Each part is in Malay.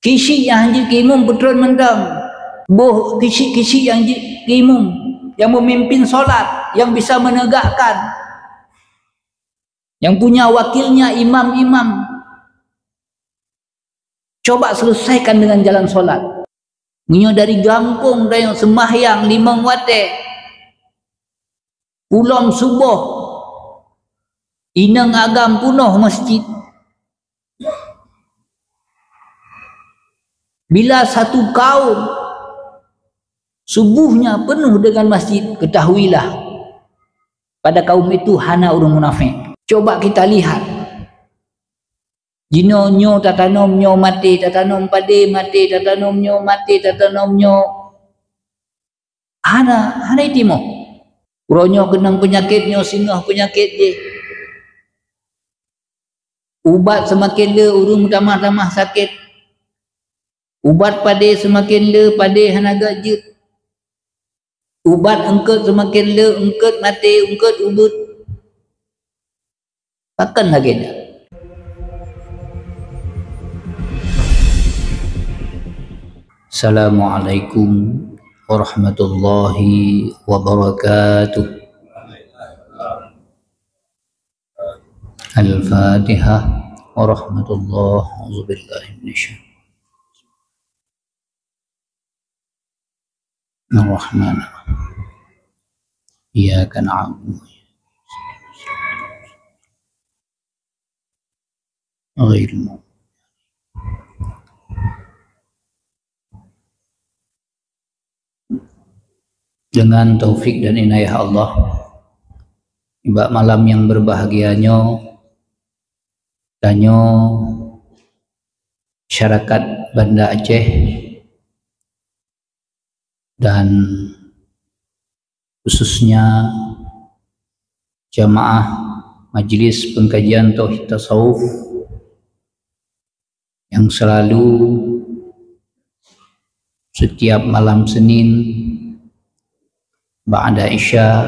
Kisi yang haji kimum betul mendam. Boh kisi yang haji kimum yang memimpin solat, yang bisa menegakkan, yang punya wakilnya imam-imam. Coba selesaikan dengan jalan solat. Menyo dari gampung dari sembahyang 5 waktu. Pulang subuh. Inang agam punuh masjid. Bila satu kaum subuhnya penuh dengan masjid, ketahuilah pada kaum itu hana orang munafik. Coba kita lihat. Jino nyo tatanom nyo mati, tatanom pade mati, tatanom nyo mati, tatanom nyo hana itimo. Uronyo kenang penyakit nyo singgah penyakit je. Ubat semakin le urung tamah-tamah sakit. Ubat pade semakin le pade hanaga jut. Ubat engket semakin le engket mati, engket ubut. Takkan lagi dah. Assalamualaikum warahmatullahi wabarakatuh. Al-Fatihah warahmatullahi wabarakatuh. Ar-Rahman Iyyaka na'budu wa iyyaka dengan taufik dan inayah Allah, tiba malam yang berbahagianya danyo masyarakat Banda Aceh dan khususnya jamaah Majelis Pengkajian Tauhid Tasawuf yang selalu setiap malam Senin ba'da Isya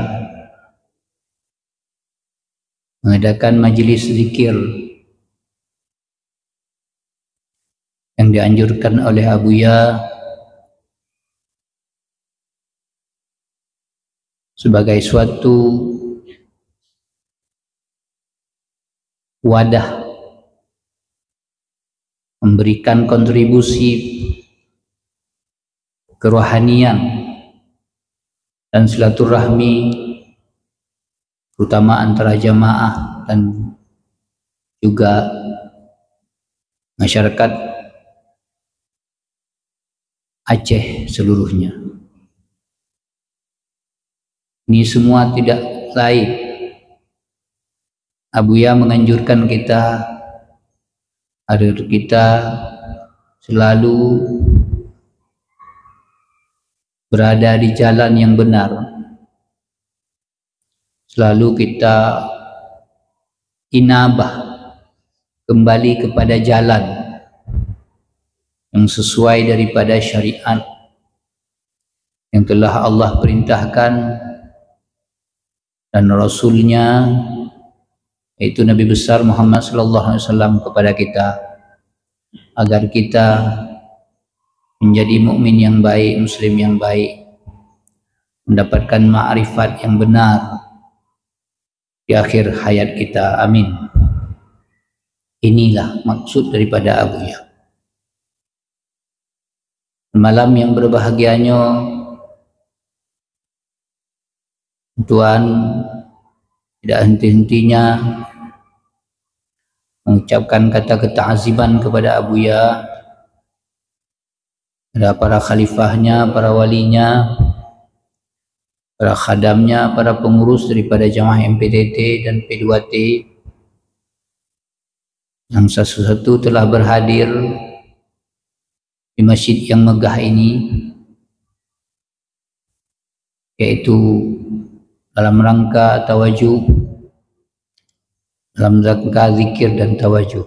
mengadakan majelis zikir yang dianjurkan oleh Abuya sebagai suatu wadah memberikan kontribusi kerohanian dan silaturahmi terutama antara jamaah dan juga masyarakat Aceh seluruhnya. Ini semua tidak lain. Abuya menganjurkan kita agar kita selalu berada di jalan yang benar. Selalu kita inabah kembali kepada jalan yang sesuai daripada syariat yang telah Allah perintahkan dan Rasulnya yaitu Nabi besar Muhammad sallallahu alaihi wasallam kepada kita agar kita menjadi mukmin yang baik, muslim yang baik, mendapatkan ma'rifat yang benar di akhir hayat kita. Amin. Inilah maksud daripada Abuya. Malam yang berbahagianya Tuhan tidak henti-hentinya mengucapkan kata keta'aziman kepada Abuya, kepada para khalifahnya, para walinya, para khadamnya, para pengurus daripada jamaah MPTT dan P2T yang satu-satu telah berhadir di masjid yang megah ini, yaitu dalam rangka tawajuh, dalam rangka zikir dan tawajuh.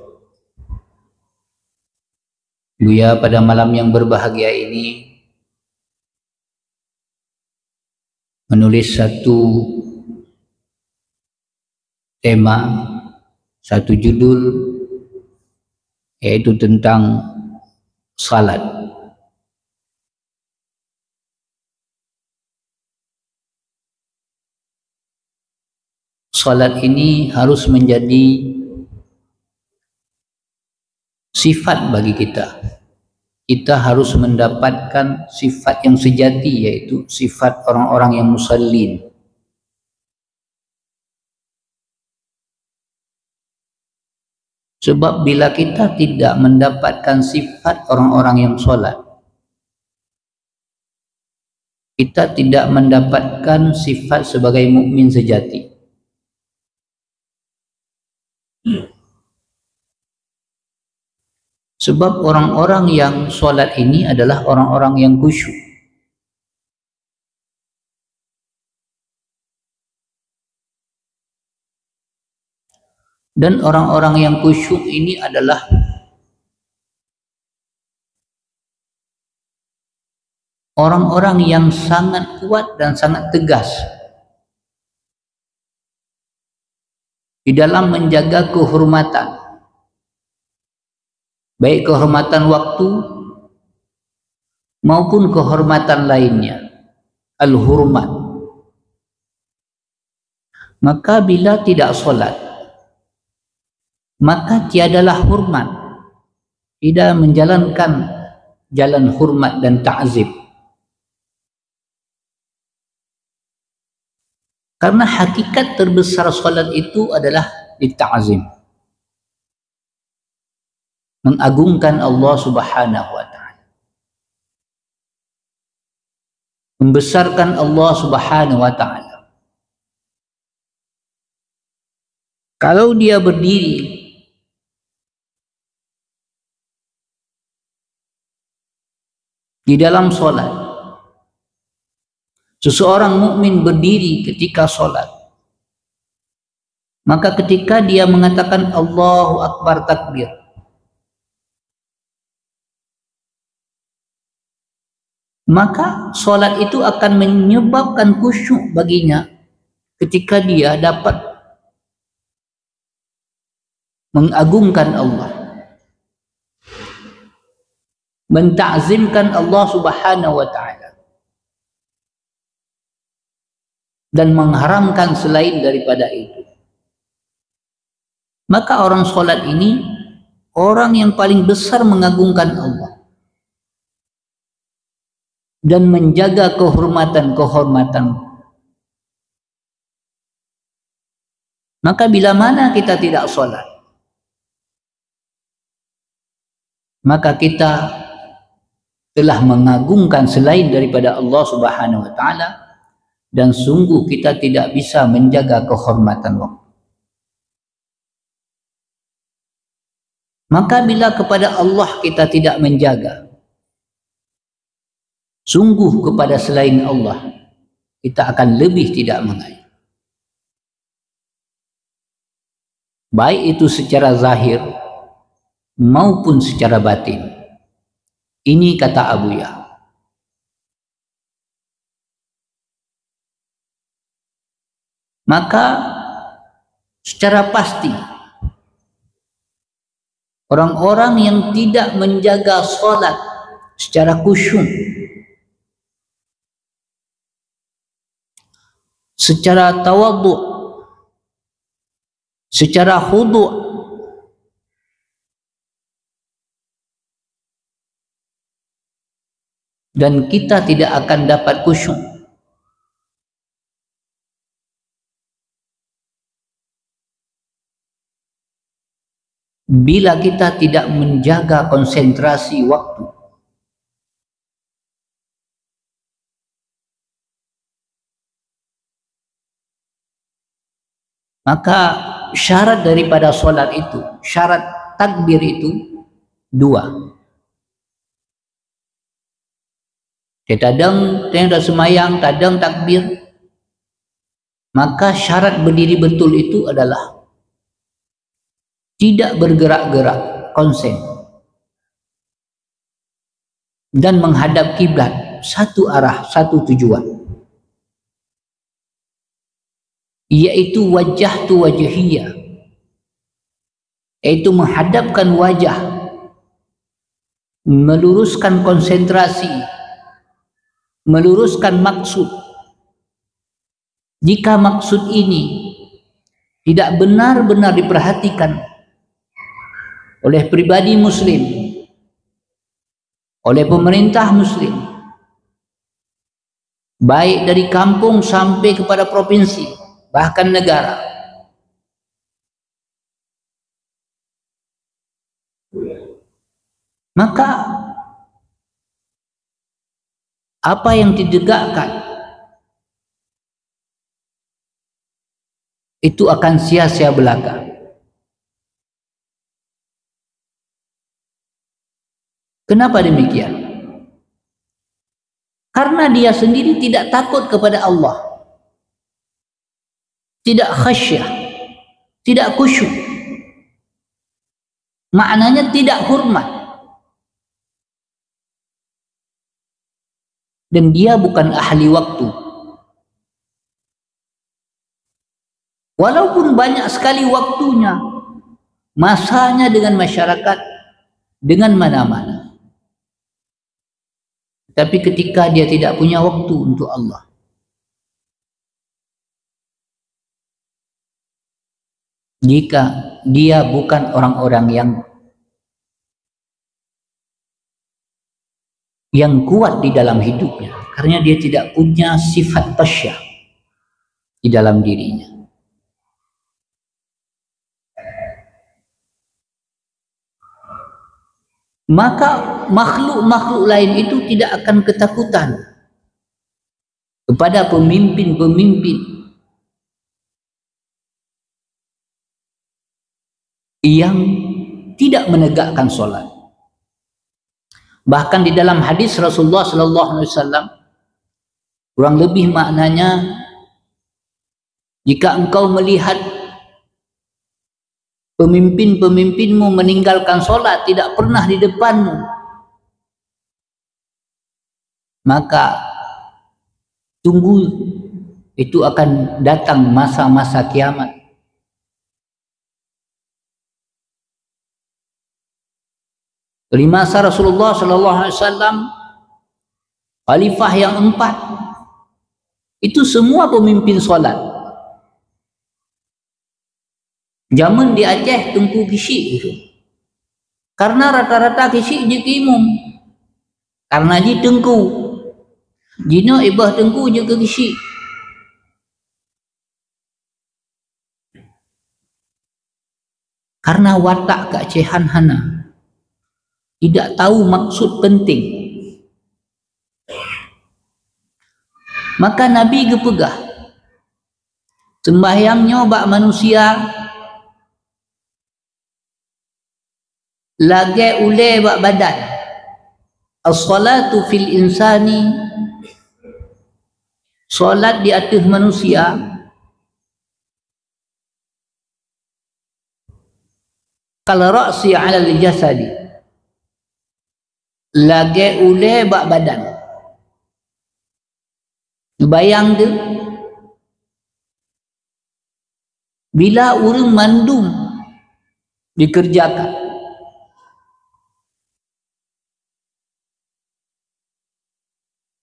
Buya pada malam yang berbahagia ini menulis satu tema, satu judul, yaitu tentang salat. Salat ini harus menjadi sifat bagi kita. Kita harus mendapatkan sifat yang sejati, yaitu sifat orang-orang yang musallin. Sebab bila kita tidak mendapatkan sifat orang-orang yang solat, kita tidak mendapatkan sifat sebagai mukmin sejati. Sebab orang-orang yang solat ini adalah orang-orang yang khusyuk. Dan orang-orang yang khusyuk ini adalah orang-orang yang sangat kuat dan sangat tegas di dalam menjaga kehormatan, baik kehormatan waktu maupun kehormatan lainnya, al-hurmat. Maka bila tidak solat, maka tiadalah hormat, tidak menjalankan jalan hormat dan ta'zim. Karena hakikat terbesar solat itu adalah ta'zim, mengagungkan Allah Subhanahu wa ta'ala, membesarkan Allah Subhanahu wa ta'ala. Kalau dia berdiri di dalam solat, seseorang mukmin berdiri ketika solat, maka ketika dia mengatakan Allahu Akbar takbir, maka solat itu akan menyebabkan khusyuk baginya ketika dia dapat mengagungkan Allah, menta'zimkan Allah Subhanahu wa ta'ala, dan mengharamkan selain daripada itu. Maka orang solat ini orang yang paling besar mengagungkan Allah dan menjaga kehormatan-kehormatan. Maka bila mana kita tidak solat, maka kita telah mengagungkan selain daripada Allah Subhanahu wa ta'ala, dan sungguh kita tidak bisa menjaga kehormatan waktu. Maka bila kepada Allah kita tidak menjaga, sungguh kepada selain Allah kita akan lebih tidak mengayomi, baik itu secara zahir maupun secara batin. Ini kata Abuya. Maka secara pasti orang-orang yang tidak menjaga solat secara khusyuk, secara tawadhu, secara khudu', dan kita tidak akan dapat khusyuk. Bila kita tidak menjaga konsentrasi waktu, maka syarat daripada solat itu, syarat takbir itu dua. Tadang dah semayang, tadang takbir, maka syarat berdiri betul itu adalah tidak bergerak-gerak, konsen, dan menghadap kiblat, satu arah, satu tujuan, yaitu wajah tu wajhiyah, yaitu menghadapkan wajah meluruskan konsentrasi, meluruskan maksud. Jika maksud ini tidak benar-benar diperhatikan oleh pribadi muslim, oleh pemerintah muslim, baik dari kampung sampai kepada provinsi, bahkan negara, maka apa yang ditegakkan itu akan sia-sia belaka. Kenapa demikian? Karena dia sendiri tidak takut kepada Allah, tidak khasyah, tidak khusyuk, maknanya tidak hormat, dan dia bukan ahli waktu. Walaupun banyak sekali waktunya, masanya dengan masyarakat, dengan mana-mana, tapi ketika dia tidak punya waktu untuk Allah, jika dia bukan orang-orang yang kuat di dalam hidupnya, karena dia tidak punya sifat khasyah di dalam dirinya. Maka makhluk-makhluk lain itu tidak akan ketakutan kepada pemimpin-pemimpin yang tidak menegakkan solat. Bahkan di dalam hadis Rasulullah sallallahu alaihi wasallam, kurang lebih maknanya, jika engkau melihat pemimpin-pemimpinmu meninggalkan solat, tidak pernah di depanmu, maka tunggu, itu akan datang masa-masa kiamat. Di masa Rasulullah SAW, khalifah yang 4, itu semua pemimpin solat. Zaman di Aceh tengku kisik itu, karena rata-rata kisik je kimum, karena je tengku jino ibah tengku je ke kisik. Karena watak keacehan hana, tidak tahu maksud penting, maka Nabi gepegah sembahyangnya bak manusia lagi ule bak badan. As-salatu fil insani, solat di atas manusia, kal ra'si 'ala al-jasadi, lagi ule bak badan. Bayang tu, bila orang mandum dikerjakan,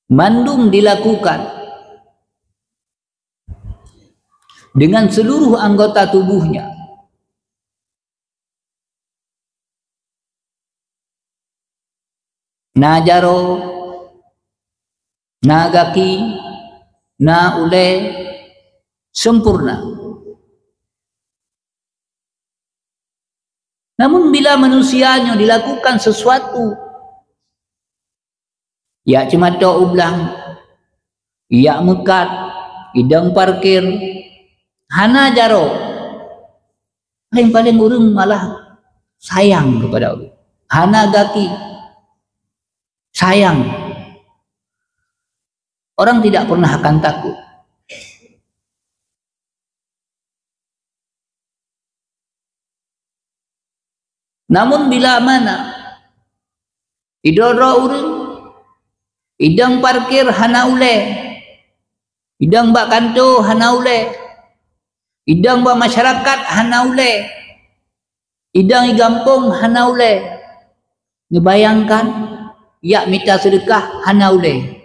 mandum dilakukan dengan seluruh anggota tubuhnya, na jaro, na kaki, na ule, sempurna. Namun bila manusianya dilakukan sesuatu, ya cemata ublang, ya mekat, idang parkir, hana jaro, paling orang malah sayang kepada Allah. Hana gaki, sayang. Orang tidak pernah akan takut. Namun bila mana idora orang, idang parkir hana ule, idang bak kanto hana ule, idang bak masyarakat hana ule, idang igampung hana ule, Ngebayangkan ya minta sedekah hana uleh.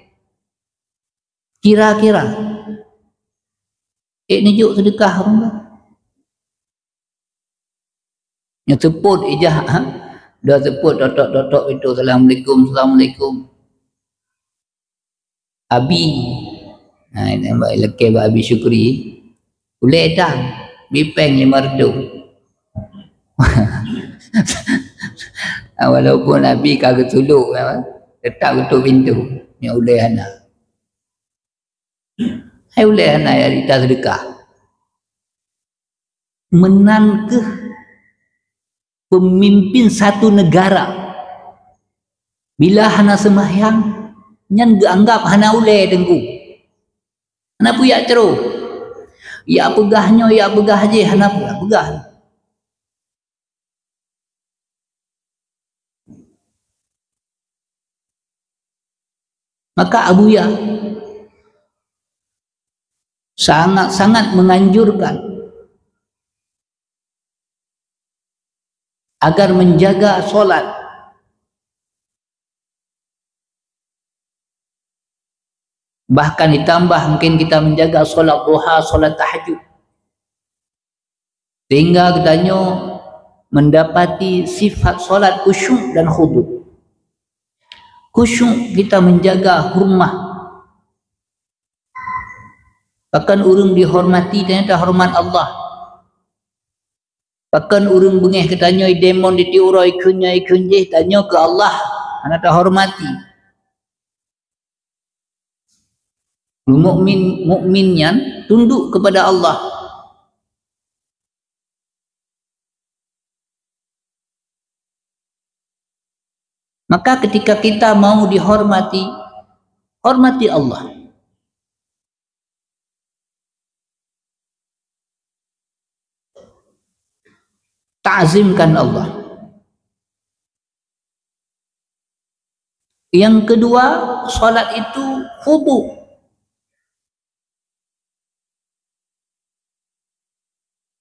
Kira-kira nijuk sedekah rumah. Yang teput ijah ha? Dah teput dotok itu assalamualaikum. Abi. Ha ini mbak lekeh Abi Syukri. Boleh dah. Bipeng 500. Walaupun Abi kagak tuluk tetap tutup pintu. Yang boleh anak. Hai boleh anak yang kita sedekah. Menang ke pemimpin satu negara bila hana sembahyang nyan anggap hana uleh dengku hana puyak ceru ya pegahnya ya pegah je hana pegah. Maka Abuya sangat-sangat menganjurkan agar menjaga solat. Bahkan ditambah mungkin kita menjaga solat duha, solat tahajud. Sehingga katanya mendapati sifat solat khusyuk dan khudu'. Khusyuk kita menjaga hurmah. Bahkan orang dihormati ternyata hormat Allah. Bahkan orang bengih katanya demon ditiurai ikun je tanya ke Allah anak tak hormati. Mukminnya tunduk kepada Allah. Maka ketika kita mau dihormati, hormati Allah. Ta'zimkan Allah. Yang kedua, solat itu khudu'.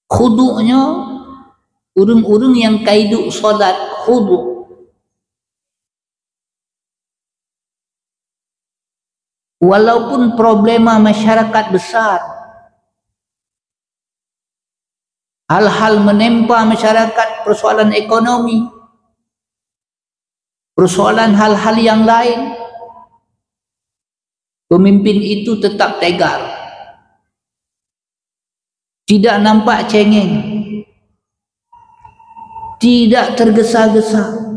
Khudu'nya urung-urung yang kaiduk solat khudu'. Walaupun problema masyarakat besar, hal-hal menempa masyarakat, persoalan ekonomi, persoalan hal-hal yang lain, pemimpin itu tetap tegar, tidak nampak cengeng, tidak tergesa-gesa.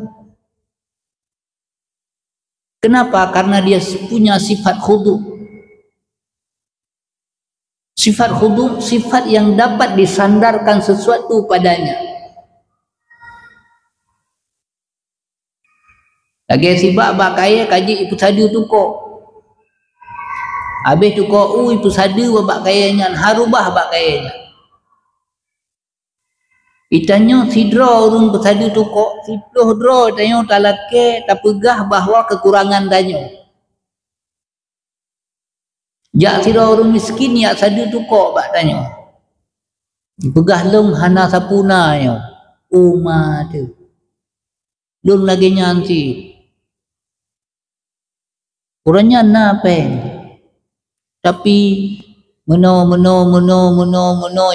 Kenapa? Karena dia punya sifat khudu'. Sifat khudu', sifat yang dapat disandarkan sesuatu padanya. Lagi sibak bak kaya kaji ipu sadu tukok. Habis tukok ipu sadu bak kayanya harubah bak kayanya. Itanya sidra urung pesadu tukok, siploh dro tanya talake tak pegah bahawa kekurangan tanya. Jak sira orang miskin ya sadu tukok bak tanya. Pegah lem hana sapuna yo. Uma tu. Belum lagi nyanti. Kurangnya napeng. Tapi meno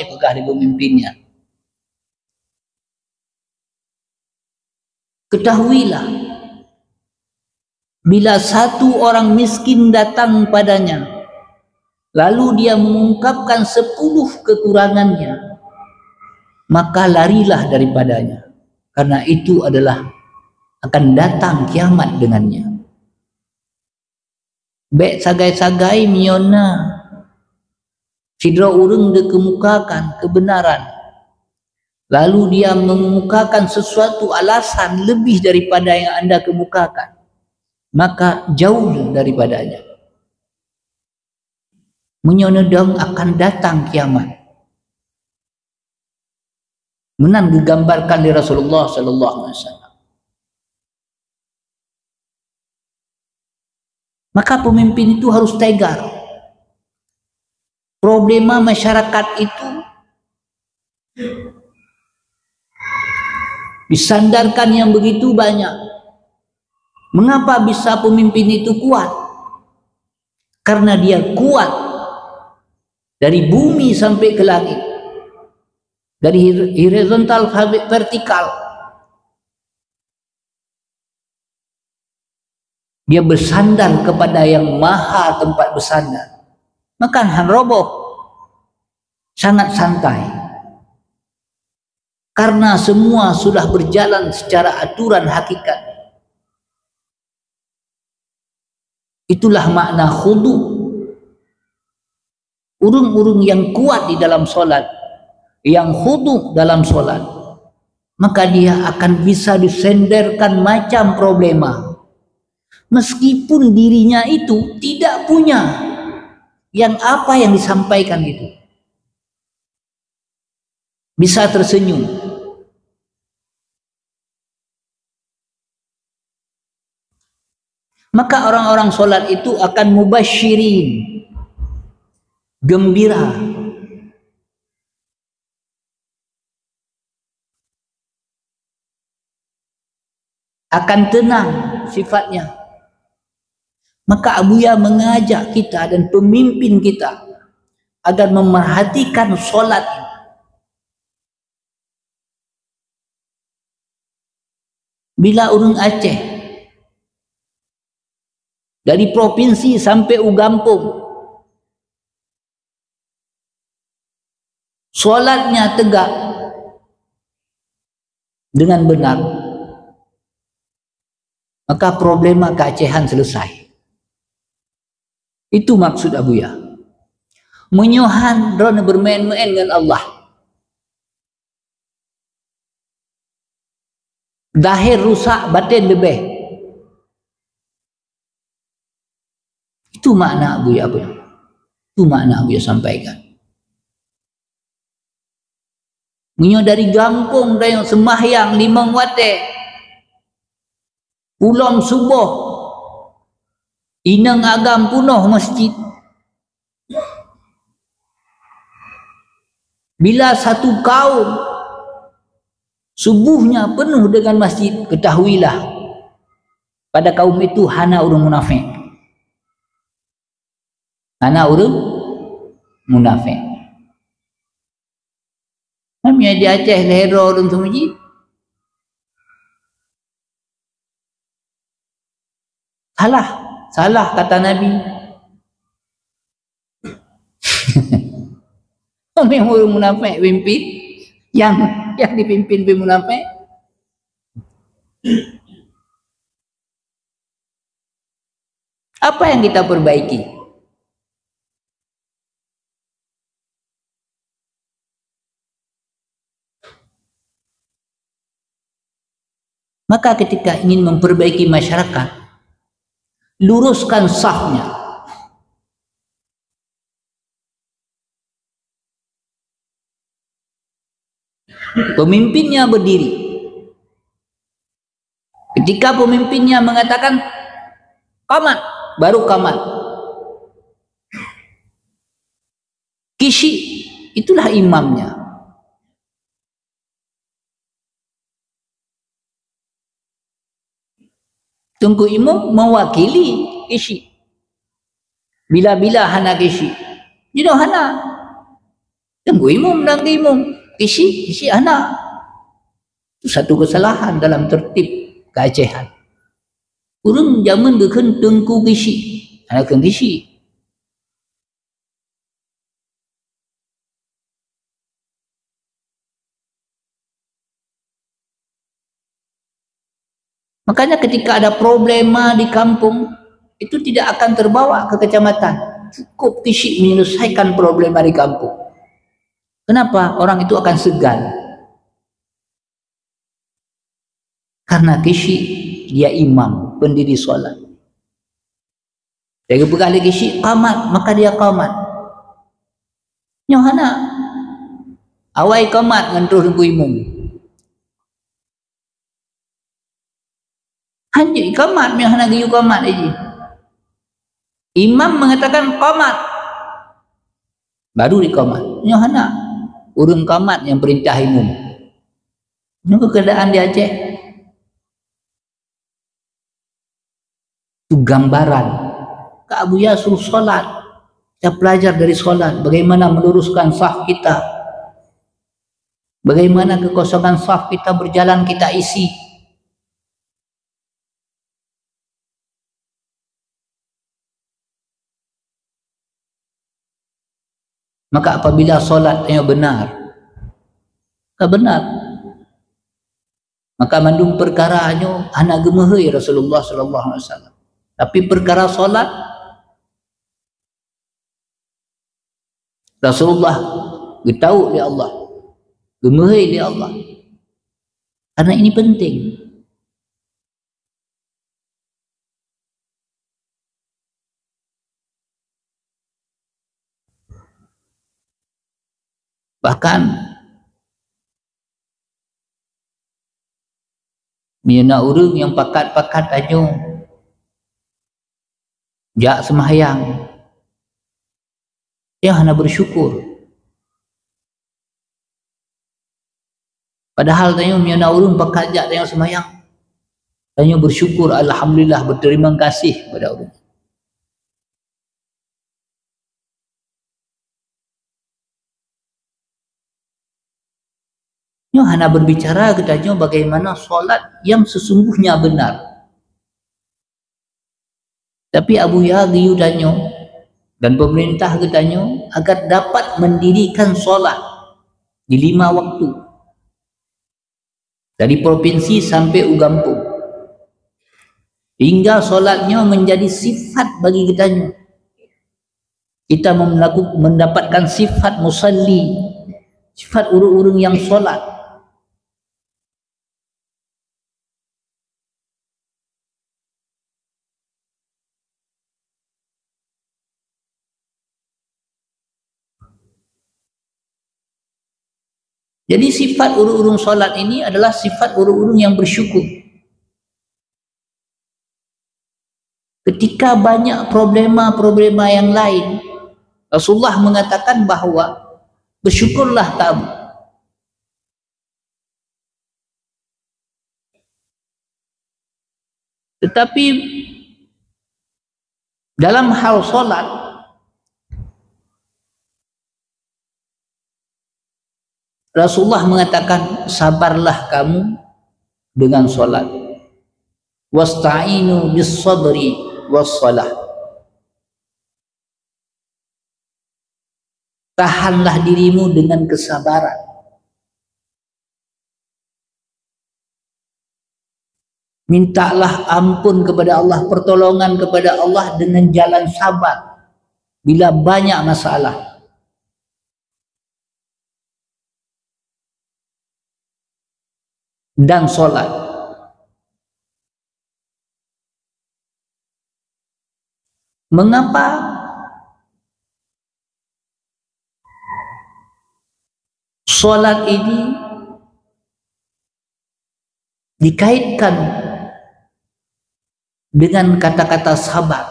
pegah di pemimpinnya. Ketahuilah bila satu orang miskin datang padanya, lalu dia mengungkapkan 10 kekurangannya, maka larilah daripadanya, karena itu adalah akan datang kiamat dengannya. Bek sagai-sagai miona sidra urung dikemukakan kebenaran, lalu dia mengemukakan sesuatu alasan lebih daripada yang anda kemukakan, maka jauh daripadanya. Menyonedang akan datang kiamat. Menan digambarkan di Rasulullah sallallahu alaihi wasallam. Maka pemimpin itu harus tegar. Problema masyarakat itu disandarkan yang begitu banyak. Mengapa bisa pemimpin itu kuat? Karena dia kuat dari bumi sampai ke langit, dari horizontal sampai vertikal. Dia bersandar kepada yang maha tempat bersandar. Maka Han roboh sangat santai. Karena semua sudah berjalan secara aturan hakikat. Itulah makna khudu. Urung-urung yang kuat di dalam solat, yang khudu dalam solat, maka dia akan bisa disenderkan macam problema. Meskipun dirinya itu tidak punya yang apa yang disampaikan itu, bisa tersenyum. Maka orang-orang solat itu akan mubasyirin, gembira. Akan tenang sifatnya. Maka Abuya mengajak kita dan pemimpin kita agar memerhatikan solat ini. Bila urang Aceh, dari provinsi sampai Ugampung, solatnya tegak dengan benar, maka problema keacehan selesai. Itu maksud Abuya. Menyuhan drone bermain-main dengan Allah. Zahir rusak, batin lebih. Itu makna Abuya. Itu makna Abuya sampaikan. Menyo dari Gampung dari sembahyang 5 waktu, pulang subuh, inang agam punuh masjid. Bila satu kaum subuhnya penuh dengan masjid, ketahuilah pada kaum itu hana urang munafik. Hana urang munafik. Kami di Aceh lehero urang tu masjid. Salah kata Nabi. Kami urang munafik pimpin yang dipimpin munafik. Apa yang kita perbaiki? Maka ketika ingin memperbaiki masyarakat, luruskan safnya. Pemimpinnya berdiri. Ketika pemimpinnya mengatakan qamat, baru qamat. Kishi, itulah imamnya. Tunggu imam mewakili kishi. Bila-bila hana kishi, jadi hana. Tunggu imam dan imam kishi hana. Itu satu kesalahan dalam tertib keacehan. Urang zaman dekan tengku kishi, hana kan kishi. Makanya ketika ada problema di kampung, itu tidak akan terbawa ke kecamatan. Cukup kishi menyelesaikan problema di kampung. Kenapa? Orang itu akan segan. Karena kishi dia imam, pendiri solat. Dia berkali kishi qamat, maka dia qamat. Nyohana awai qamat dengan terus nunggu imam. Hanya qamat yang hana giyu qamat aja. Imam mengatakan qamat, baru di qamat. Nyohana urang qamat yang perintah imam. Ini keadaan di Aceh. Itu gambaran. Kak Buya suruh solat. Kita belajar dari solat. Bagaimana meluruskan saf kita. Bagaimana kekosongan saf kita berjalan kita isi. Maka apabila solatnya benar. Benar. Maka mandung perkaranya anak gemahai Rasulullah sallallahu alaihi wasallam. Tapi perkara solat Rasulullah getau oleh Allah. Gemahai oleh Allah. Karena ini penting. Bahkan mina urang yang pakat-pakat aja jak sembahyang dia hanya bersyukur. Padahal tanya mina urang pakat jak tanya sembahyang tanya bersyukur, alhamdulillah, berterima kasih pada urang. Nyo hanya berbicara katanya bagaimana solat yang sesungguhnya benar. Tapi Abu Yaghi danyo dan pemerintah katanya agar dapat mendirikan solat di 5 waktu dari provinsi sampai ugampung hingga solatnya menjadi sifat bagi kitanya. Kita mendapatkan sifat musalli, sifat urung-urung yang solat. Jadi sifat urung-urung solat ini adalah sifat urung-urung yang bersyukur. Ketika banyak problema-problema yang lain, Rasulullah mengatakan bahawa bersyukurlah kamu. Tetapi dalam hal solat, Rasulullah mengatakan sabarlah kamu dengan solat. Wasta'inu bis sabri was salah. Tahanlah dirimu dengan kesabaran. Mintalah ampun kepada Allah, pertolongan kepada Allah dengan jalan sabar bila banyak masalah. Dan solat. Mengapa solat ini dikaitkan dengan kata-kata sabar,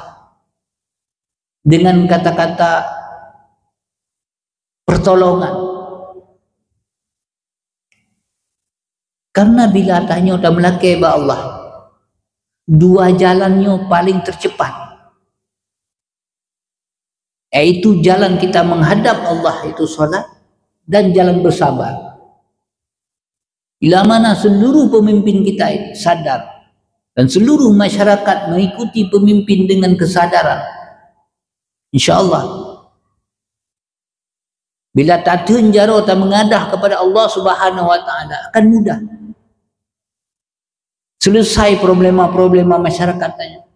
dengan kata-kata pertolongan? Karena bila tanya tak melakai ba Allah, dua jalannya paling tercepat, yaitu jalan kita menghadap Allah itu solat dan jalan bersabar. Bila mana seluruh pemimpin kita ini sadar dan seluruh masyarakat mengikuti pemimpin dengan kesadaran, insya-Allah bila tatun jaro tak mengadah kepada Allah Subhanahu wa taala akan mudah selesai problema-problema masyarakatnya.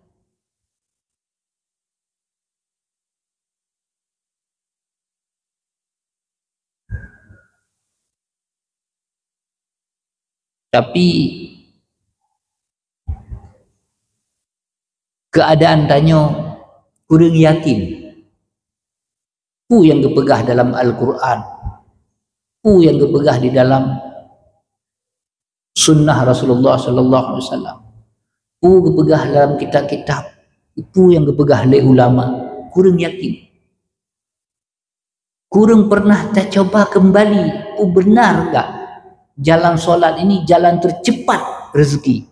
Tapi keadaan tanya kurang yakin. Pu yang kepegah dalam Al-Quran, pu yang kepegah di dalam sunnah Rasulullah sallallahu alaihi wasallam, pu kepegah dalam kitab-kitab, pu yang kepegah oleh ulama, kurang yakin. Kurang pernah tak coba kembali, pu benar enggak jalan solat ini jalan tercepat rezeki.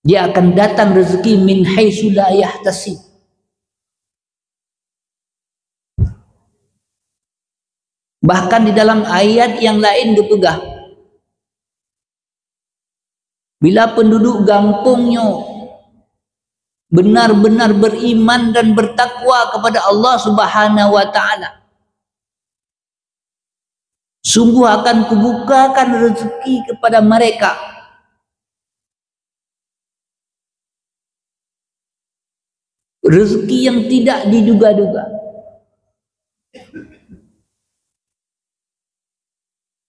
Dia akan datang rezeki min haitsu la yahtasib. Bahkan di dalam ayat yang lain dipegah, bila penduduk kampungnya benar-benar beriman dan bertakwa kepada Allah Subhanahu wa taala, sungguh akan kubukakan rezeki kepada mereka. Rezeki yang tidak diduga-duga.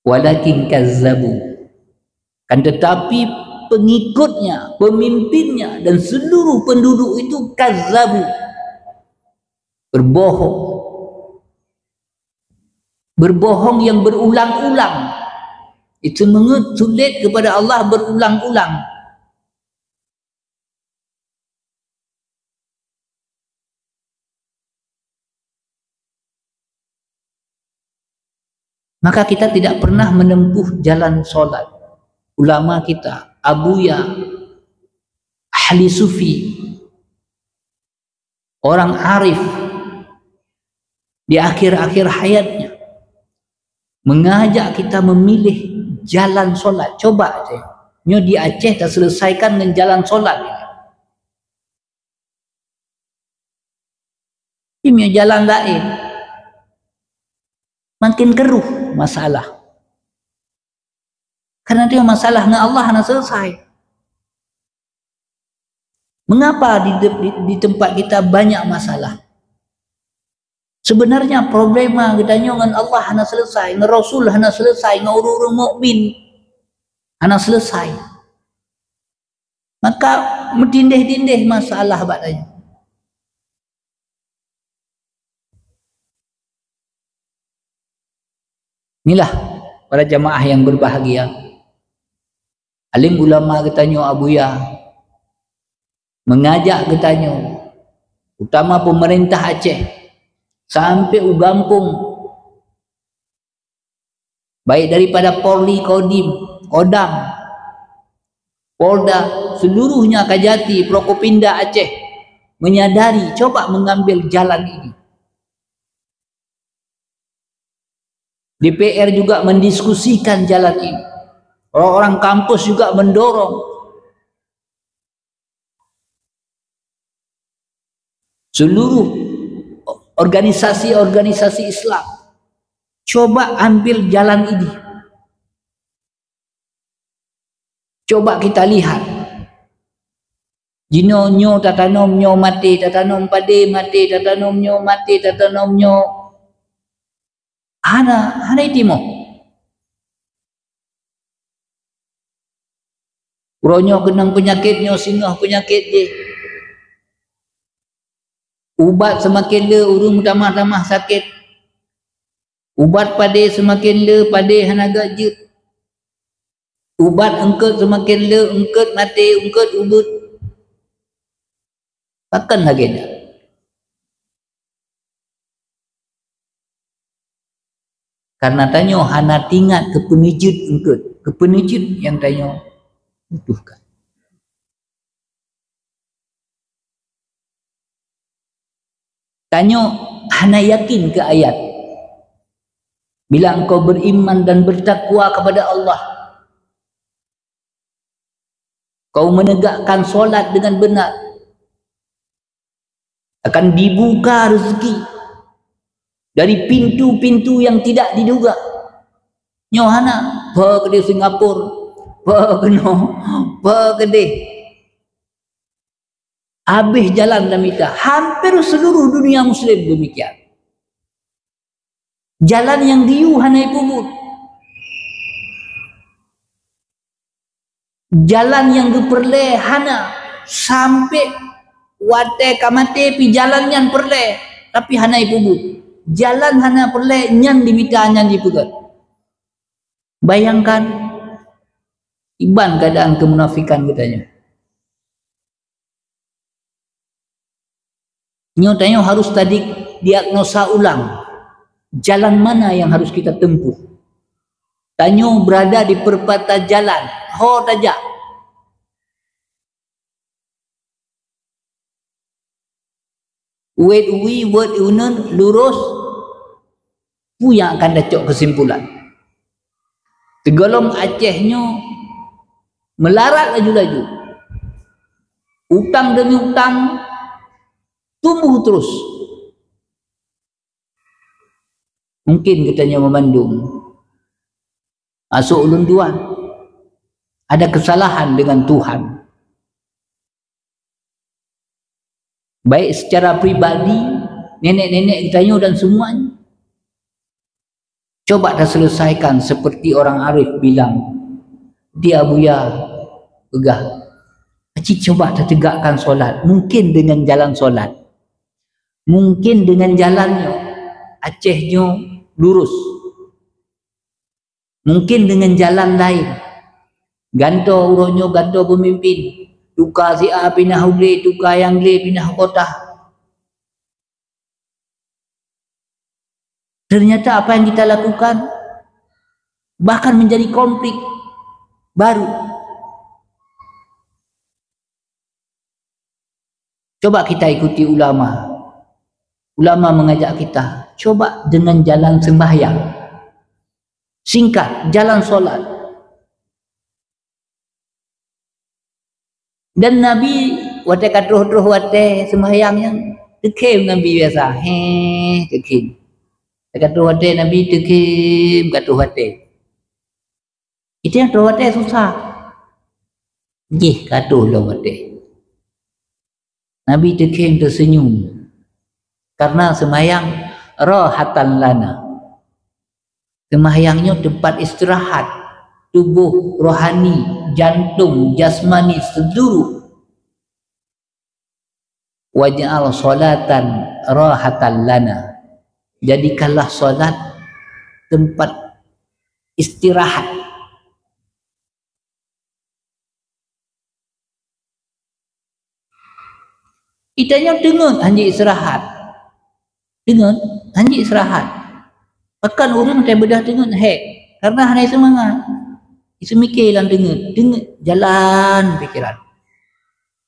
Walakin kazzabu, kan tetapi pengikutnya, pemimpinnya dan seluruh penduduk itu kazzabu, berbohong. Berbohong yang berulang-ulang. Itu mengutulit kepada Allah berulang-ulang. Maka kita tidak pernah menempuh jalan solat. Ulama kita, abuya, ahli sufi, orang arif di akhir-akhir hayatnya mengajak kita memilih jalan solat. Coba aja, nyo di Aceh tak selesaikan dengan jalan solat. Ini jalan lain, makin keruh masalah. Karena dia masalah dengan Allah nak selesai. Mengapa di tempat kita banyak masalah? Sebenarnya problema kita dengan Allah nak selesai, dengan Rasul nak selesai, dengan orang-orang mukmin nak selesai. Maka mentindih-tindih masalah batanya. Inilah para jamaah yang berbahagia. Alim ulama katanya abuya mengajak katanya, utama pemerintah Aceh sampai ugampung, baik daripada Polri, Kodim, Kodam, Polda, seluruhnya Kajati, Prokopinda Aceh menyadari, coba mengambil jalan ini. DPR juga mendiskusikan jalan ini. Orang-orang kampus juga mendorong. Seluruh organisasi-organisasi Islam coba ambil jalan ini. Coba kita lihat. Jino nyo tatanom nyo mati, tatanom pade mati, tatanom nyo mati, tatanom nyo hana itimo. Uronyo kenang penyakitnya, singgah penyakit je. Ubat semakin le, urung tamah-tamah sakit. Ubat pade semakin le, pade hana gajut. Ubat engket semakin le, engket mati, engket ubut. Takkan lagi dah. Karena tanya hana tingkat kepenijut engket, kepenijut yang tanya butuhkan. Tanya hana yakin ke ayat. Bila engkau beriman dan bertakwa kepada Allah, kau menegakkan solat dengan benar, akan dibuka rezeki dari pintu-pintu yang tidak diduga. Nyohana pergi ke Singapura, pergi ke habis jalan dalam kita. Hampir seluruh dunia muslim demikian. Jalan yang diu hanai pubut. Jalan yang diperle hana sampai wate kamate pi jalan yang perle tapi hanai pubut. Jalan hana perle nyan dimita nyan dipegat. Bayangkan iban keadaan kemunafikan katanya. Nyo tanya harus tadi diagnosa ulang. Jalan mana yang harus kita tempuh? Tanya berada di perempatan jalan. Ho tajak. word ui word unun lurus pu yang akan dacok kesimpulan. Tegolong Acehnya melarat laju-laju, utang demi utang tumbuh terus. Mungkin katanya memandung masuk ulun tuan ada kesalahan dengan Tuhan, baik secara pribadi nenek-nenek kitanya dan semuanya. Coba dah selesaikan seperti orang arif bilang, dia Buya begah, Acik coba dah tegakkan solat, mungkin dengan jalan solat, mungkin dengan jalannya Acehnya lurus, mungkin dengan jalan lain ganto uronyo ganto pemimpin, tukar si A pindah ule, tukar yang le pindah kota. Ternyata apa yang kita lakukan bahkan menjadi konflik baru. Coba kita ikuti ulama. Ulama mengajak kita, coba dengan jalan sembahyang singkat, jalan solat. Dan Nabi wate katruh-truh wate sembahyang yang tekim Nabi biasa, tekim. Katruh wate Nabi tekim katruh wate. Itu yang katruh wate susah. Katruh lah wate. Nabi tekim tersenyum. Karena sembahyang rahatan lana. Sembahyangnya tempat istirahat tubuh rohani, jantung, jasmani seluruh. Waj'al salatan rahatan lana. Jadikanlah solat tempat istirahat. Itanya dengar hanya istirahat. Dengar hanya istirahat. Bahkan orang tak bedah dengar karena hanya semangat. Itu mikir lang dengar jalan pikiran.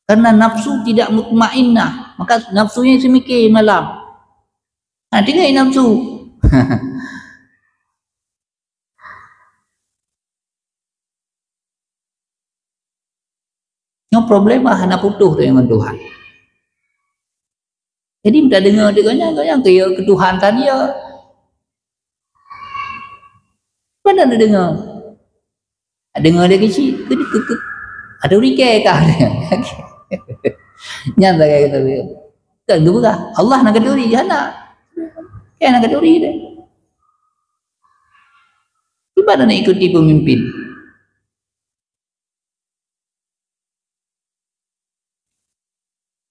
Karena nafsu tidak mutmainnah, maka nafsunya itu mikir malam. Dengar nafsu. Yang problema hana putuh dengan Tuhan. Jadi minta dengar yang kaya ke Tuhan tadi ya. Mana nak dengar? Dengar dia kecil, ada urikai kah? Nyata kayak gitu. Kan juga Allah nak keduri jana. Kan nak keduri dia. Gimana nak ikuti pemimpin?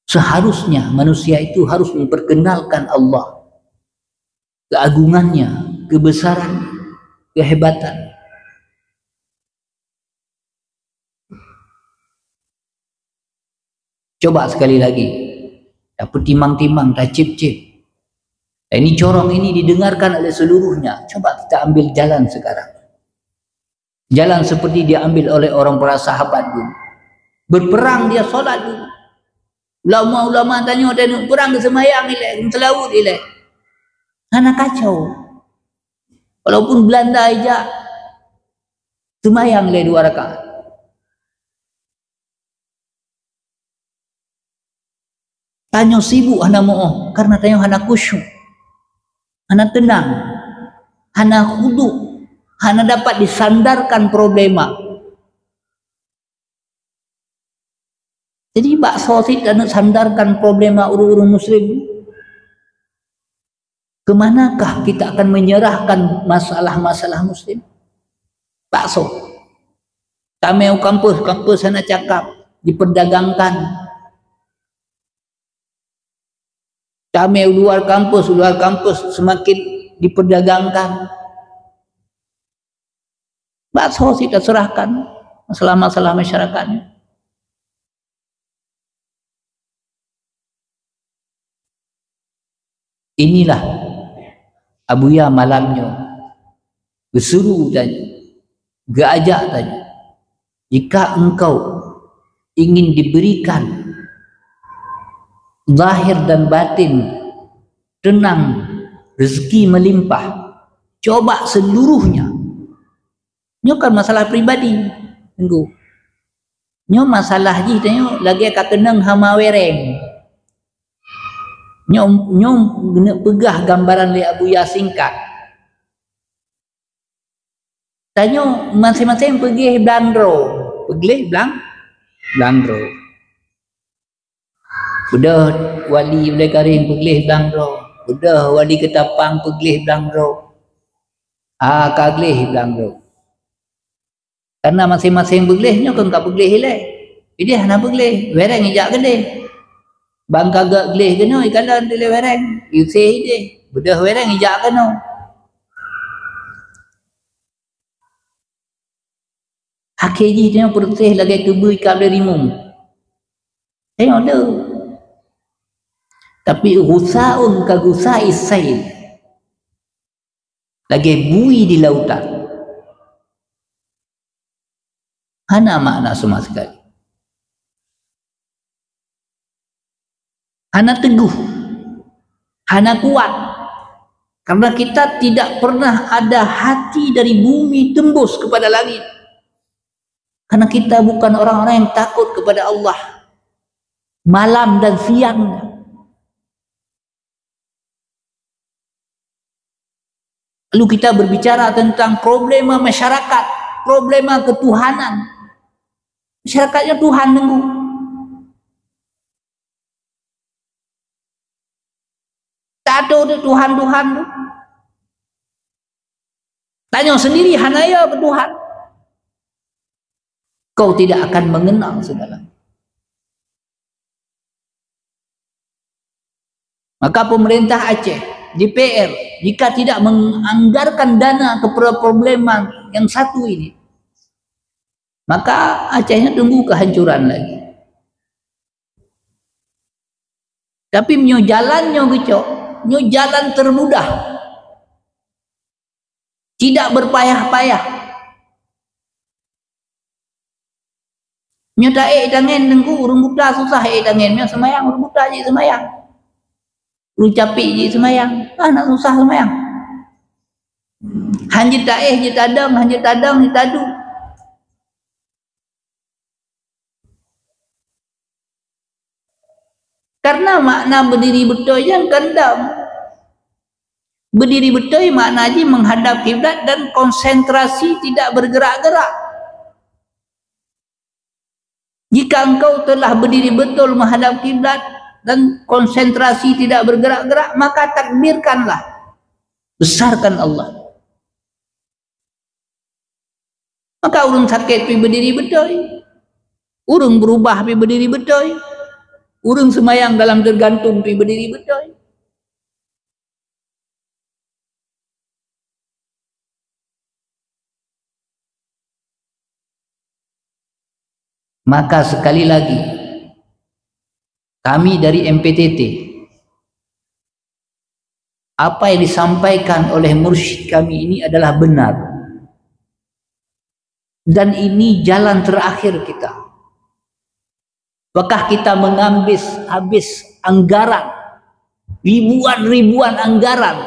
Seharusnya manusia itu harus memperkenalkan Allah, keagungannya, kebesaran, kehebatan. Coba sekali lagi, dapat timang-timang, dah cip-cip. Ini corong ini didengarkan oleh seluruhnya. Coba kita ambil jalan sekarang. Jalan seperti dia ambil oleh orang para sahabat dulu. Berperang dia solat dulu. Ulama-ulama tanya perang ke semayang ilek, selaut ilek. Anak kacau. Walaupun Belanda aja semayang ilek 2 rakaat. Tanya sibuk hana mo'oh karena tanya hana khusyuk, hana tenang, hana khudu, hana dapat disandarkan problema. Jadi bakso tidak nak sandarkan problema urus-urus muslim. Kemanakah kita akan menyerahkan masalah-masalah muslim? Bakso. Kami kampus sana cakap diperdagangkan. Kami luar kampus semakin diperdagangkan. Bakso kita serahkan masalah-masalah masyarakatnya. Inilah Abuya malamnya berseru tanya, geajak tanya, jika engkau ingin diberikan zahir dan batin, tenang, rezeki melimpah, coba seluruhnya. Nyo kan masalah pribadi, tunggu. Nyo masalah ji tanya lagi kakeneng hama wereng. Nyo pegah gambaran li Abu Yasin kat. Tanya masing-masing pergi Blandro. Udah wali boleh karing pergi Blandro. Udah wali Ketapang pergi Blandro. Kaglih Blandro. Karena masing-masing pergi nyo kan ka pergi hilai. Jadi hana pergi wereng ijak gede. Bang kagak gelih kena ikalan dile wereng. You say dia. Udah wereng ijak kena. Akhirnya dia perteh lagi kebui kabel rimum. Tengok tu. Tapi gusaun ka gusai sail. Lagi bui di lautan. Hana makna sama sekali. Hana teguh. Hana kuat. Karena kita tidak pernah ada hati dari bumi tembus kepada langit. Karena kita bukan orang-orang yang takut kepada Allah malam dan siang. Lalu kita berbicara tentang problema masyarakat, problema ketuhanan. Masyarakatnya Tuhan nunggu. Tak ada Tuhan-Tuhan tu. Tanya sendiri hanaya ke Tuhan. Kau tidak akan mengenal segalanya. Maka pemerintah Aceh, DPR, jika tidak menganggarkan dana kepada problema yang satu ini, maka Acehnya tunggu kehancuran lagi. Tapi nyo jalannya gecok, nyo jalan termudah, tidak berpayah-payah. Nyo tak dangen tengku urung buta susah dangen nyo semayang urung buta je semayang. Urung capik je semayang, nak susah semayang. Hanya tak je tadang, hanya tadang je tadu. Karena makna berdiri betul yang kendam. Berdiri betul makna je menghadap kiblat dan konsentrasi tidak bergerak-gerak. Jika engkau telah berdiri betul menghadap kiblat dan konsentrasi tidak bergerak-gerak, maka takbirkanlah, besarkan Allah. Maka urung sakit pergi berdiri betul, urung berubah pergi berdiri betul, urung semayang dalam tergantung pergi berdiri betul. Maka sekali lagi, kami dari MPTT, apa yang disampaikan oleh mursyid kami ini adalah benar. Dan ini jalan terakhir kita. Apakah kita mengambil habis anggaran, ribuan anggaran,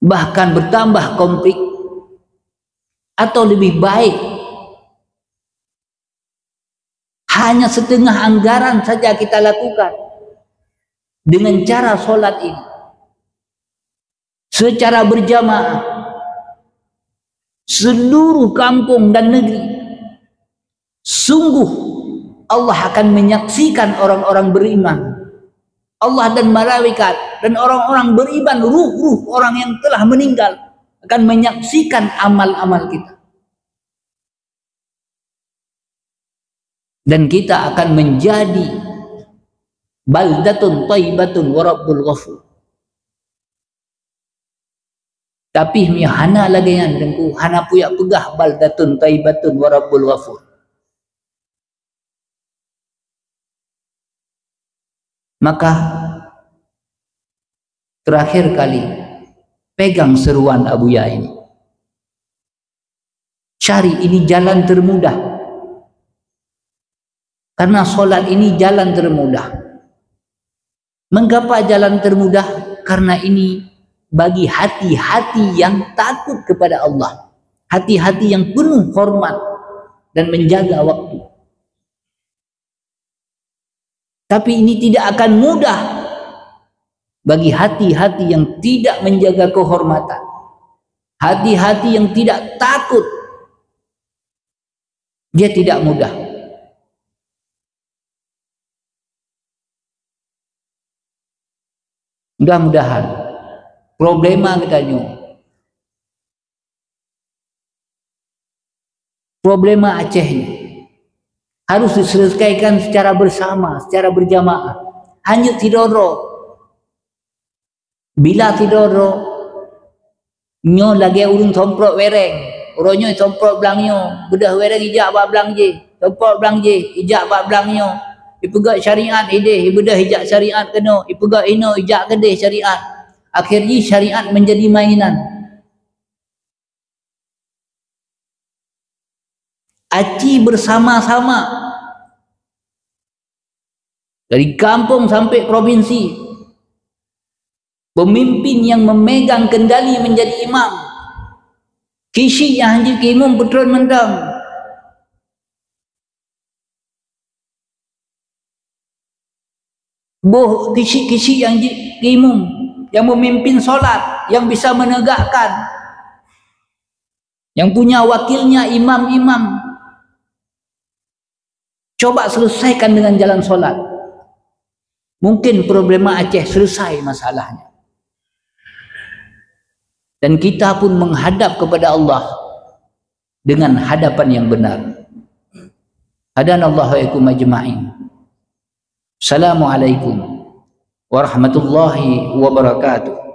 bahkan bertambah konflik, atau lebih baik hanya setengah anggaran saja kita lakukan dengan cara solat ini secara berjamaah seluruh kampung dan negeri. Sungguh Allah akan menyaksikan orang-orang beriman, Allah dan malaikat dan orang-orang beriman, ruh-ruh orang yang telah meninggal akan menyaksikan amal-amal kita. Dan kita akan menjadi baldatun thayyibatun wa rabbul ghafur. Tapi hana lagi yang dengku, hana puya pegah baldatun thayyibatun wa rabbul ghafur. Maka terakhir kali pegang seruan Abuya ini. Cari, ini jalan termudah. Karena solat ini jalan termudah. Mengapa jalan termudah? Karena ini bagi hati-hati yang takut kepada Allah. Hati-hati yang penuh hormat dan menjaga waktu. Tapi ini tidak akan mudah bagi hati-hati yang tidak menjaga kehormatan. Hati-hati yang tidak takut. Dia tidak mudah. Mudah-mudahan problema katanya, problema Aceh ini harus diselesaikan secara bersama, secara berjamaah. Hanya tidoro, bila tidoro nyo lagi urung somprot wereng, uronyo somprot belangnya, bedah wereng ijak bak belang je, somprot belang je, ijak bak belangnya. Ipegak syariat ide, ibedah ijak syariat kena, ipegak ino ijak kedeh syariat. Akhirnya syariat menjadi mainan. Aci bersama-sama dari kampung sampai provinsi, pemimpin yang memegang kendali menjadi imam, kisi yang hanji kimum putron mendam, boh kisi-kisi yang kimum yang memimpin solat, yang bisa menegakkan, yang punya wakilnya imam-imam. Coba selesaikan dengan jalan solat. Mungkin problema Aceh selesai masalahnya. Dan kita pun menghadap kepada Allah dengan hadapan yang benar. Hadanallahu wa iyyakum ajma'in. Assalamualaikum warahmatullahi wabarakatuh.